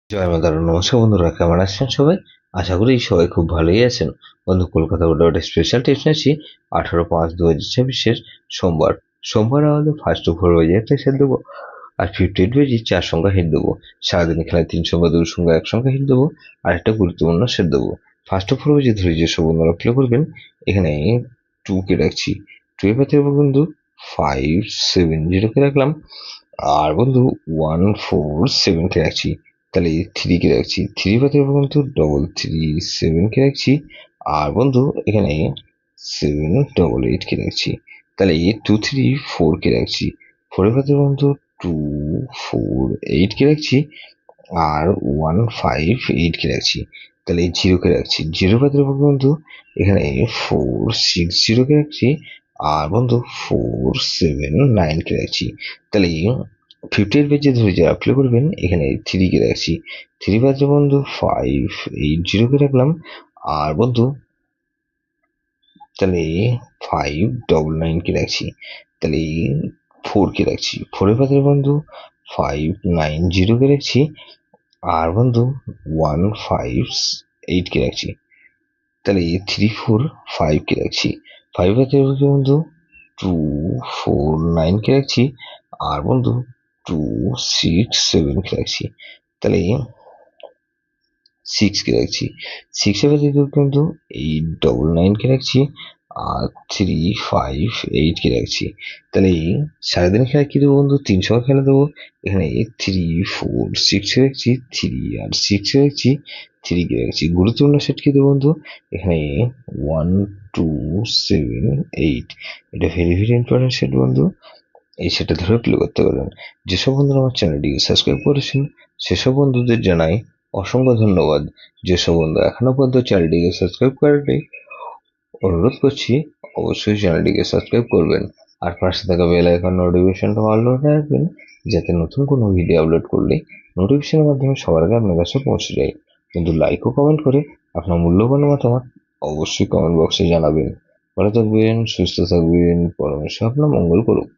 জয় মা তারা। নমস্কার বন্ধুরা, কেমন আছেন সবাই? আশা করি সবাই খুব ভালোই আছেন। বন্ধু, কলকাতা বোর্ডে স্পেশাল টিপস নিয়েছি 18/5/2026 সোমবার। সোমবার আমাদের ফার্স্ট ওভার বাজে একটা সেট দেবো, আর 58 বাজে 4 সংখ্যা হিট দেবো। সারাদিন খেলায় 3 সংখ্যা 2 সংখ্যা 1 সংখ্যা হিট দেবো, আর একটা গুরুত্বপূর্ণ সেট দেবো। ফার্স্ট ওভার বাজে ধরে যেসব বন্ধুরা প্লে করবেন, এখানে 2 কে রাখছি। 2 এর পাতে বন্ধু 570 কে রাখলাম, আর বন্ধু 147 কে রাখছি। তাহলে 3 কে রাখছি। 3 পাতে বন্ধু 337 কে রাখছি, আর বন্ধু এখানে 788 কে রাখছি। তাহলে 234 কে রাখছি। 4 এর পাতে বন্ধু 248 কে রাখছি, আর 158 কে রাখছি। তাহলে 0 কে রাখছি। 0 পাতে বন্ধু এখানে 460 কে রাখছি, আর বন্ধু 479 কে রাখছি। তাহলে 58 পেজে ধরে যারা প্লে করবেন, এখানে 3 কে রাখছি। 3 পাতে বন্ধু 580 কে রাখলাম, আর বন্ধু তাহলে 599 কে রাখছি। তাহলে 4 কে রাখছি। 4 এর পাতে বন্ধু 590 কে রাখছি, আর বন্ধু 158 কে রাখছি। তাহলে 345 কে রাখছি। 5 পাতে বন্ধু 249 কে রাখছি, আর বন্ধু 267 কে রাখছি। তাহলে 6 কে রাখছি। 6 এর পাতে কিন্তু 899 কে রাখছি, আর 358 কে রাখছি। তাহলে সারাদিন খেলা কি দেবো বন্ধু? 3 সংখ্যা খেলা দেবো। এখানে 346 কে রাখছি, 3 আর 6 কে রাখছি, 3 কে রাখছি। গুরুত্বপূর্ণ সেট কি দেবো বন্ধু? এখানে 1278। এটা ভেরি ভেরি ইম্পর্টেন্ট সেট বন্ধু। এই সেটা ধরে প্লে করতে পারবেন। যেসব বন্ধুরা আমার চ্যানেলটিকে সাবস্ক্রাইব করেছেন, সেসব বন্ধুদের জানাই অসংখ্য ধন্যবাদ। যেসব বন্ধু এখনো পর্যন্ত চ্যানেলটিকে সাবস্ক্রাইব করেনি, অনুরোধ করছি অবশ্যই চ্যানেলটিকে সাবস্ক্রাইব করবেন, আর পাশে থাকা বেল আইকন নোটিফিকেশনটা অল করে রাখবেন, যাতে নতুন কোনো ভিডিও আপলোড করলে নোটিফিকেশনের মাধ্যমে সবার আগে আপনার কাছে পৌঁছে যায়। কিন্তু লাইক ও কমেন্ট করে আপনার মূল্যবান মতামত অবশ্যই কমেন্ট বক্সে জানাবেন। ভালো থাকবেন, সুস্থ থাকবেন, পরমেশ্বর আপনার মঙ্গল করুক।